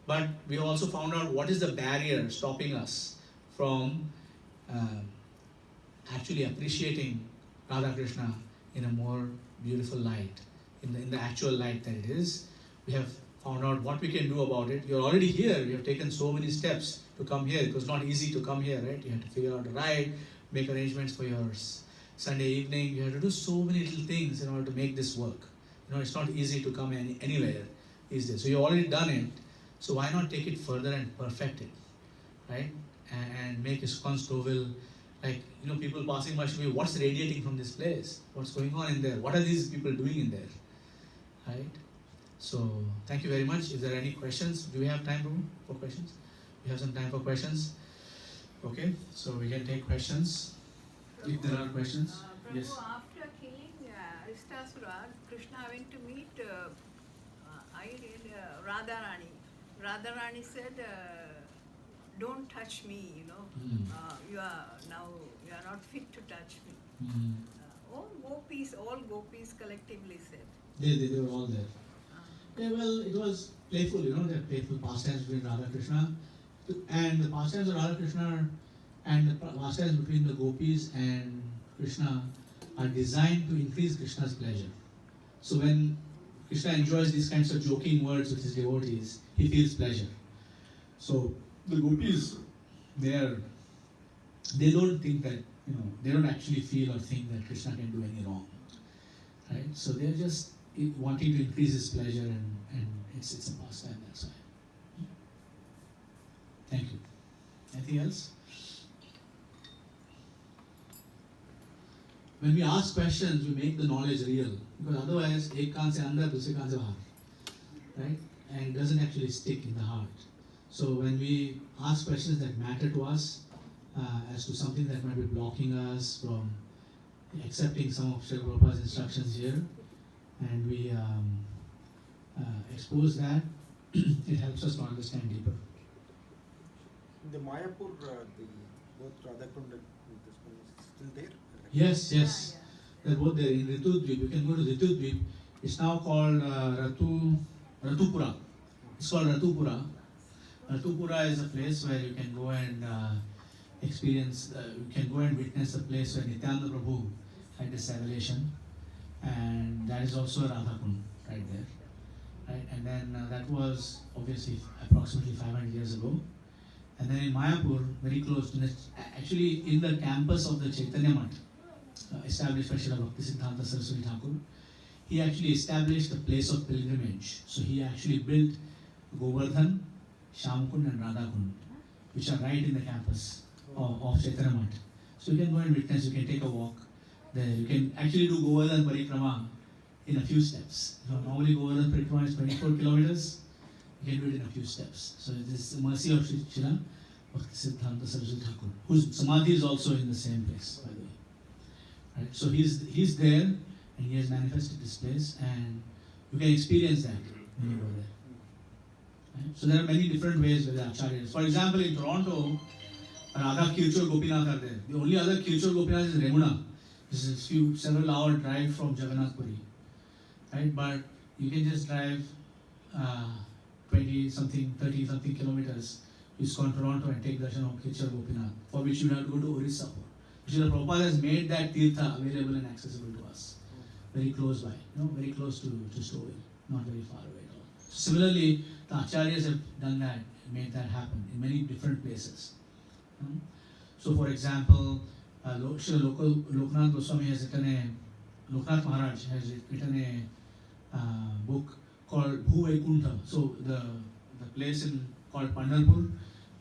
But we have also found out what is the barrier stopping us from actually appreciating Radha-Krishna in a more beautiful light, in the actual light that it is. We have found out what we can do about it. You're already here. We have taken so many steps to come here. It was not easy to come here, right? You had to figure out a ride, make arrangements for your Sunday evening. You have to do so many little things in order to make this work. It's not easy to come anywhere, is there? So you've already done it. So why not take it further and perfect it, right? And make ISKCON Stouffville, like, people passing by should be, what's radiating from this place? What's going on in there? What are these people doing in there, right? So thank you very much. If there are any questions, do we have time, Prabhu, for questions? We have some time for questions. Okay, so we can take questions if there are questions. Prabhu, Yes. after killing Ariṣṭāsura, Krishna went to meet Radharani. Radharani said, "Don't touch me, you are not fit to touch me." All Gopīs collectively said. They were all there. Yeah, well, it was playful, the playful pastimes between Radha-Krishna, and the pastimes of Radha-Krishna and the pastimes between the Gopīs and Krishna are designed to increase Krishna's pleasure. So when Krishna enjoys these kinds of joking words with his devotees, he feels pleasure. So the Gopīs, they don't think that, they don't actually feel or think that Krishna can do any wrong, right? So they're just wanting to increase his pleasure, and it's a pastime, that's why. Thank you. Anything else? When we ask questions, we make the knowledge real, because otherwise, ek kaan se andar, dusre kaan se bahar, right? And it doesn't actually stick in the heart. So when we ask questions that matter to us, as to something that might be blocking us from accepting some of Śrīla Prabhupāda's instructions here, and we expose that, it helps us to understand deeper. The Mayapur, both Rādhā-kuṇḍa is still there? Yes. Yeah. They're both there in Ritudvip. You can go to Ritudvip. It's now called Ratupura. It's called Ratupura. Ratupura is a place where you can go and experience, you can go and witness a place where Nityananda Prabhu had this revelation, and that is also Rādhā-kuṇḍa right there. Right? And then that was obviously approximately 500 years ago. And then in Mayapur, very close to this, actually in the campus of the Caitanya Math, established by Śrīla Bhaktisiddhanta Saraswati Thakur, he actually established a place of pilgrimage. So he actually built Govardhan, Śyāma-kuṇḍa and Rādhā-kuṇḍa, which are right in the campus of Chaitanya Math. So you can go and witness, you can take a walk there. You can actually do Govardhan Parikrama in a few steps. Normally Govardhan Parikrama is 24 kilometers. You can do it in a few steps. So it is the mercy of Śrīla Bhaktisiddhanta Saraswati Thakur, whose Samadhi is also in the same place, by the way. Right? So he's there, and he has manifested this place, and you can experience that when you go there. Right? So there are many different ways with the acharyas. For example, in Toronto, Radha Kirchur Gopinath are there. The only other Kirchur Gopinath is Remuna. This is a several hour drive from Jagannath Puri. Right? But you can just drive 30 something kilometers to ISKCON Toronto and take darshan of Kirchur Gopinath, for which you have to go to Orissa for. Śrīla Prabhupada has made that tirtha available and accessible to us, very close by, very close to Stouffville, not very far away at all. Similarly, the acharyas have done that, made that happen in many different places. So, for example, Śrīla Loknath Goswami has written Loknath Maharaj has written a book called Bhu-Vaikuṇḍa. So the place called Pandharpur,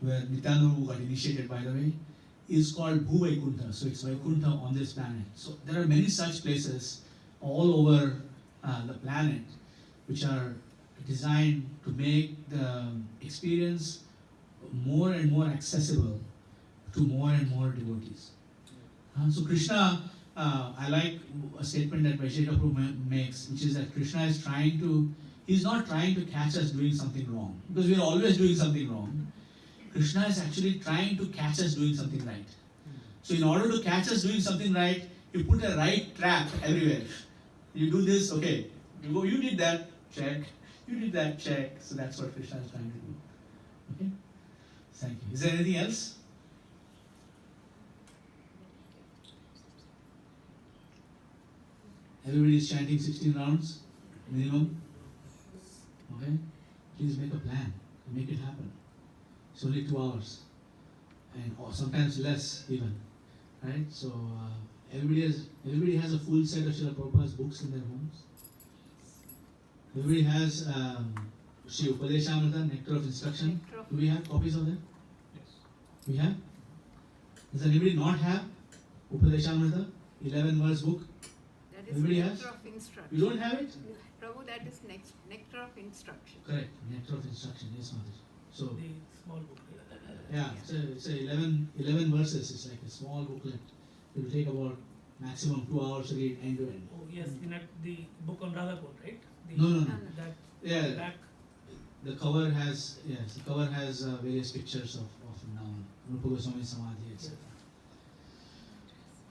where Nityananda Prabhu got initiated, by the way, is called Bhu-Vaikuṇḍa. So it's Vaikuṇḍa on this planet. So there are many such places all over the planet which are designed to make the experience more and more accessible to more and more devotees. So Krishna, I like a statement that Vaisheshika Prabhu makes, which is that Krishna is he's not trying to catch us doing something wrong, because we are always doing something wrong. Krishna is actually trying to catch us doing something right. So in order to catch us doing something right, you put a right trap everywhere. You do this, okay. You did that, check. You did that, check. So that's what Krishna is trying to do. Okay? Thank you. Is there anything else? Everybody is chanting 16 rounds, minimum. Okay? Please make a plan. Make it happen. It's only 2 hours. Or sometimes less even. Right? So Everybody has a full set of Srila Prabhupāda's books in their homes. Everybody has Śrī Upadeshamrita, Nectar of Instruction. Nectar of- Do we have copies of them? Yes. We have? Does anybody not have Upadeshamrita, 11-verse book? That is Everybody nectar has? of instruction. You don't have it? Prabhu, that is nectar of instruction. Correct, Nectar of Instruction, yes, Mataji. So, The small book. yeah, it's a 11 verses, it's like a small booklet. It will take about maximum 2 hours to read end to end. Oh yes, in that the book on Rādhā-kuṇḍa, right? The, No. That Yeah, back. the cover has, various pictures of Vṛndāvana, Rupa Goswami Samadhi, etc.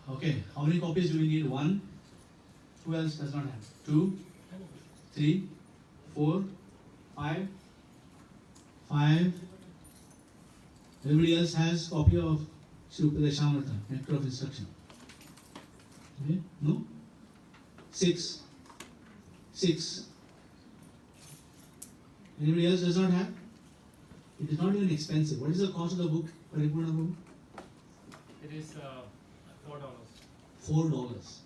Okay, how many copies do we need? 1? Who else does not have? 2, 3, 4, 5. 5. Everybody else has copy of Śrī Upadeshamrita, Nectar of Instruction. Okay? No? 6. Anybody else does not have? It is not even expensive. What is the cost of the book, Paripurna Prabhu? It is $4. $4.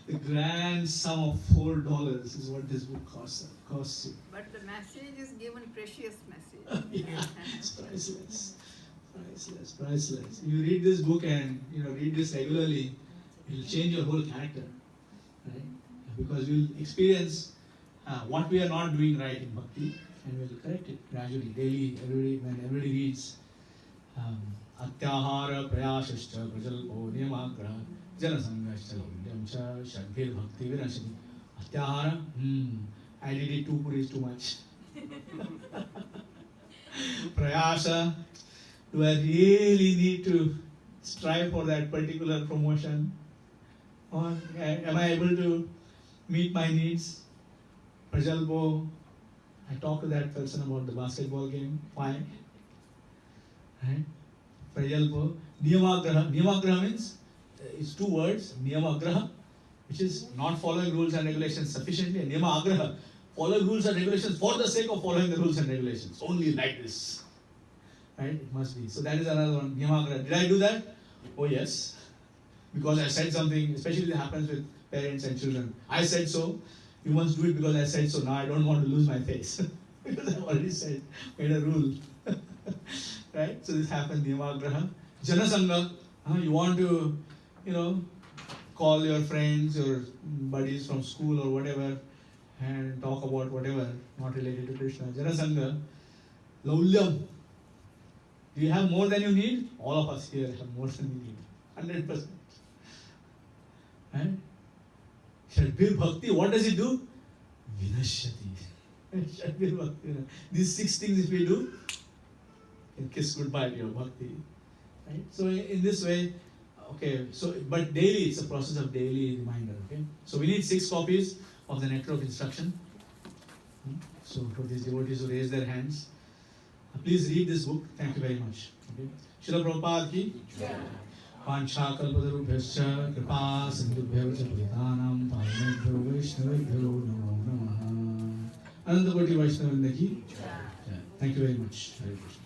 The grand sum of $4 is what this book costs you. But the message is given precious message. Yeah, it's priceless. You read this book and read this regularly, it will change your whole character, right? Because you'll experience what we are not doing right in bhakti, and we'll correct it gradually, daily. When everybody reads Atyahara Prayashashcha Prajalpo Niyamagra Janasangashcha Lavyamcha Shadbhir Bhakti Vinashati. Atyahara, I did it 2 puris too much. Prayasa, do I really need to strive for that particular promotion? Or am I able to meet my needs? Prajalpo, I talked to that person about the basketball game. Why? Right? Prajalpo. Niyamagraha. Niyamagraha means, it's 2 words. Niyamagraha, which is not following rules and regulations sufficiently. And Niyamagraha, following rules and regulations for the sake of following the rules and regulations. Only like this. Right? It must be. So that is another one. Niyamagraha. Did I do that? Oh yes. Because I said something, especially that happens with parents and children. I said so. You must do it because I said so. Now I don't want to lose my face. Because I've already said, made a rule. Right? So this happened, Niyamagraha. Janasanga, you want to, call your friends, your buddies from school or whatever, and talk about whatever, not related to Krishna. Janasanga, Laulyam. Do you have more than you need? All of us here have more than we need. 100%. Right? Shadbhir Bhakti, what does it do? Vinashyati. Shadbhir Bhakti. These 6 things if we do, you can kiss goodbye to your Bhakti. Right? So in this way, okay, but daily, it's a process of daily reminder. Okay? So we need 6 copies of the Nectar of Instruction. So for these devotees who raise their hands, please read this book. Thank you very much. Okay? Śrīla Prabhupāda ki Panchakalpatarubhyascha Kripa Sindhubhyo Puritanam Paramebhyo Vaishnavebhyo Namo Namaha. Ananta Koti Vaishnavrinda ki. Thank you very much. Hare Krishna.